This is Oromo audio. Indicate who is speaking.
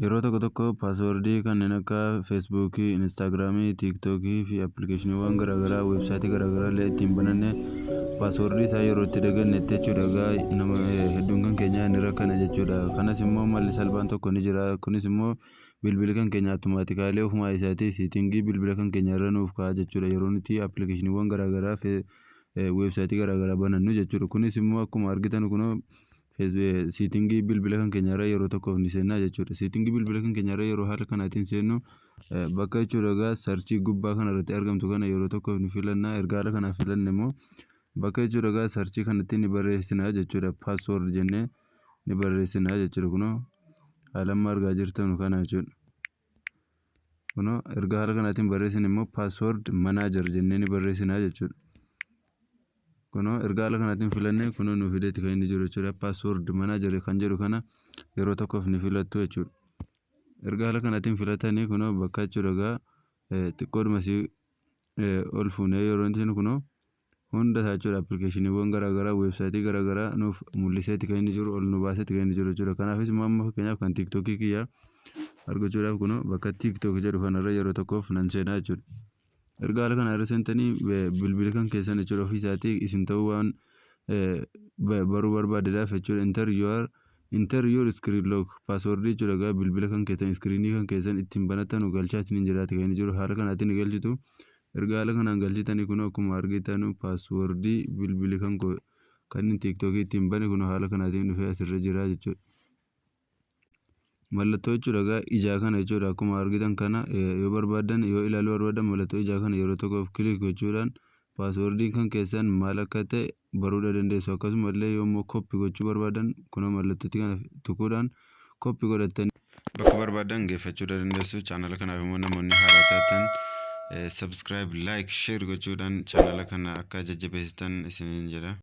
Speaker 1: Yeroo tokko tokko paaswordii kanneen akka feesbuukii, instaagiraamii, tiiktookii fi appilikeeshiniiwwan garaagaraa weebsaayitii garaagaraa illee ittiin bananne paaswordii isaa yeroo itti dagannetti jechuudha. Nama hedduun kan keenya ni rakkana jechuudha. Kanas immoo malli salphaan tokko ni jira. Kunis immoo bilbila kan keenya automaatikaalee ofumaa isaatii siitingii bilbila kan keenya irra nuuf ka'a jechuudha. Yeroo nuti appilikeeshiniiwwan garaagaraa weebsaayitii garaagaraa banannu jechuudha. Kunis immoo akkuma argitan kunoo siitingii bilbila kan keenya irra yeroo tokkoof ni seenna jechuudha. Siitingii bilbila kan keenya irra yeroo haala kanaatiin seennu bakka jechuudha sarchii gubbaa kana irratti argamtu kana yeroo tokkoof ni filanna. Erga haala kanaa filanne immoo bakka jechuudha sarchii kanatti ni barreessina jechuudha. Paasword jennee ni barreessina jechuudha. Kunoo haala amma argaa jirtan kana jechuudha. Kunoo erga haala kanaatiin barreessine immoo paasword manaajar jennee ni barreessina jechuudha. Kunoo erga haala kanaatiin filanne kunoo nu fideetti kan inni jiru jechuudha. Paasword manaajar kan jedhu kana yeroo tokkoof ni filattu jechuudha. Erga haala kanaatiin filatanii kunoo bakka jechuudha xiqqoodhumasii ol fuunee yeroo inni kunoo hunda isaa jechuudha appilikeeshiniiwwan garaagaraa weebsaayitii garaagaraa nuuf mul'iseetti kan inni jiru ol nu baaseetti kan inni jiru jechuudha. Kanaafis immoo amma fakkeenyaaf kan tiiktookii kiyyaa argachuudhaaf kunoo bakka tiiktook jedhu kanarra yeroo tokkoof nan seenaa jechuudha. Erga haala kana irra seentanii bilbila kan keessan jechuudha ofii isaatii isin ta'uu waan baruu barbaadeedhaaf jechuudha. Enter your screen lock paaswordii jechuudha bilbila kan keessan iskiriinii kan keessan ittiin banatan galchaa isin jiraate kan inni jiru haala kanaatiin galchitu. Erga haala kanaan galchitanii kun akkuma argitan paaswordii bilbili kan tiiktookii ittiin bane kun haala kanaatiin dhufee asirra jira jechuudha. Mallattoo jechuudha ijaa kana jechuudha akkuma argitan kana yoo barbaadan yoo ilaaluu barbaadan mallattoo ijaa kana yeroo tokkoof kilik gochuudhaan paaswordiin kan keessan maal akka ta'e baruu dandeessu. Akkasumallee yommuu koppii gochuu barbaadan kunoo mallattootti kana tuquudhaan koppii godhatanii bakka barbaadan geeffachuu dandeessu. Chaanala kanaaf immoo namoonni haaraa taatan subscribe, like, share gochuudhaan chaanala kana akka jajjabeessitan isiniin jedha.